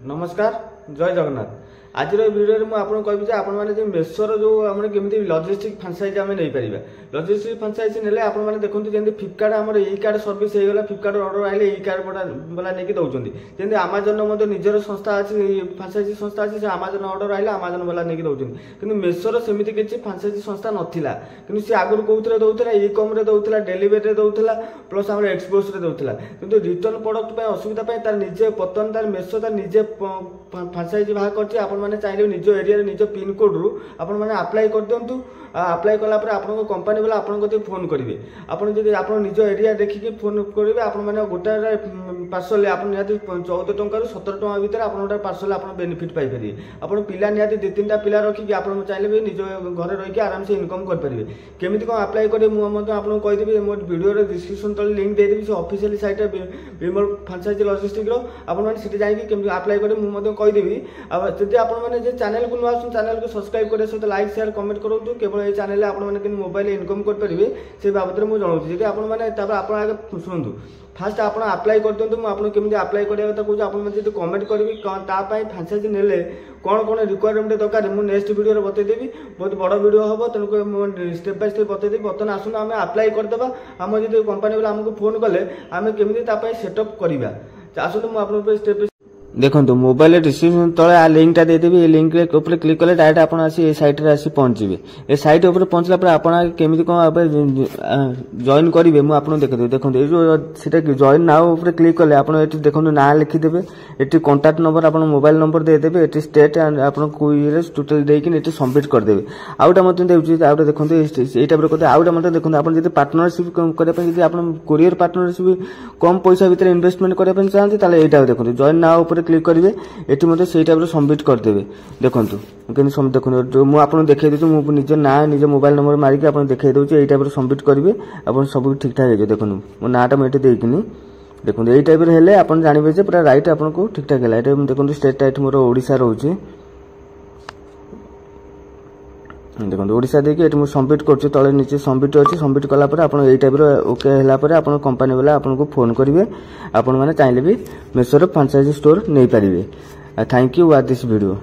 नमस्कार जय जगन्नाथ। आज वीडियो में आपको कहबी आपने मेसोर जो आम केमी लॉजिस्टिक फ्रांचाइज आम नहीं पार लॉजिस्टिक फ्रांचाइज ने आपने देखो जमी फ्लिपकार्ट आम ई कार्ड सर्विस होगा फ्लिपकार्ट ऑर्डर आए ई कार्ड वाला नहीं दौरान जमी आमाजन निजर संस्था अच्छी फ्रांचाइज संस्था अच्छी आमाजन ऑर्डर आए आमाजन वाला नहीं दौरान कि मेसोर सेमती किसी फ्रांचाइज संस्था नाला कि सी आगुरी कौन दौला ई कम दौला डेलीवरी दौला प्लस आम एक्सपोर्स दौला कि रिटर्न प्रडक्ट असुविधा तार निजे बर्तमान तार मेसो तार निजे फ्रांचाइज बाहर कर चाहिए निज एरिया निज पिन कोड रु आपण मैंने अप्लाई कर दिंतु अप्लाई कलापर आपन कंपनी वाला आपन फोन करेंगे आपन जब आप निज एरिया देखिए फोन करेंगे आप गोटे पार्सल आप 14 टंका 17 टंका भितर आप गोटे पार्सल आप बेनिफिट पाइपर आप पिला निहाती 2-3टा पिला रखिक आप चाहिए भी निज घर रही आराम से इनकम करेंगे केमी कौन अप्लाई करेंगे मुझे आपको कहीदेवी मो वीडियो डिस्क्रिप्शन तले लिंक देदेवी से ऑफिशियल साइट विमल फ्रांचाइज लॉजिस्टिक आपड़ी जाकि अप्लाई करेंगे मुझे कहीदेवी जब आपने चैनल को नुआ चैनल को सब्सक्राइब करने सहित लाइक शेयर कमेंट करूँ केवल ये चैनल आपने मोबाइल इनकम करेंगे से बाबद में मुझे जब आप शुणु फास्ट आप अप्लाई कर दिखाँ मुझे केमी अप्लाई करने कथा कहूँ आप कमेंट करेंगे फ्रांचाइज ने कौन कौन रिक्वायरमेंट दरकार मुझे नेक्स्ट वीडियो बतईदेवी बहुत बड़ वीडियो हम तेणुक स्टेप बाय स्टेप बतईदेवी बर्तमान आसुन आम अप्लाई करदे आम जो कंपनी वाला आमको फोन कले आम केमी सेटअप करवा आसतु मुझे स्टेप देखो मोबाइल डिस्क्रिप्शन तले आ लिंकटा देदेवी ये लिंक ऊपर क्लिक कले डायरेक्ट आप सैट आसी पहुंचे ये सैट उपर पहुंचला पर आप केमी कौन जॉइन करेंगे मुझे देखिए देखो ये जो जॉइन नाउ ऊपर क्लिक कले आप देखो ना लिखिदेवे ये कांटेक्ट नंबर आप मोबाइल नंबर देदेवे ये स्टेट आप टोटाल देकी सबमिट करदेवे आउटा आउटा देखो ये टाइप करते आउटा मतलब देखो आप पार्टनरशिप करने आप कोरियर पार्टनरशिप कम पैसा भितर इन्वेस्टमेंट करने चाहते यहाँ देखो जॉइन नाउ ऊपर क्लिक करेंगे ये मतलब से टाइप सबमिट करदेवे देखो देखो जो मुझे देखा दूसरी मुझे निज ना निज मोबाइल नंबर मारिक आप देखा दूसरी ये टाइप सबमिट करेंगे आप सब ठीक ठाक हो देखो मो नाटा मुझे देकिनी देखो ये टाइप हेल्ले आप जानवे पूरा राइट आपको ठीक ठाक है देखो स्टेट टाइट मोर ओडिशा रोचे देखो ओडिशा देखिए ये मुझे सबमिट कर तले नीचे सबमिट अच्छी सबमिट कलापर आप टाइप ओके है कंपनी वाला आपको फोन करेंगे आपण मैंने चाहिए भी मेसोर फ्रांचाइज स्टोर नहीं पारे। Thank you watch this video.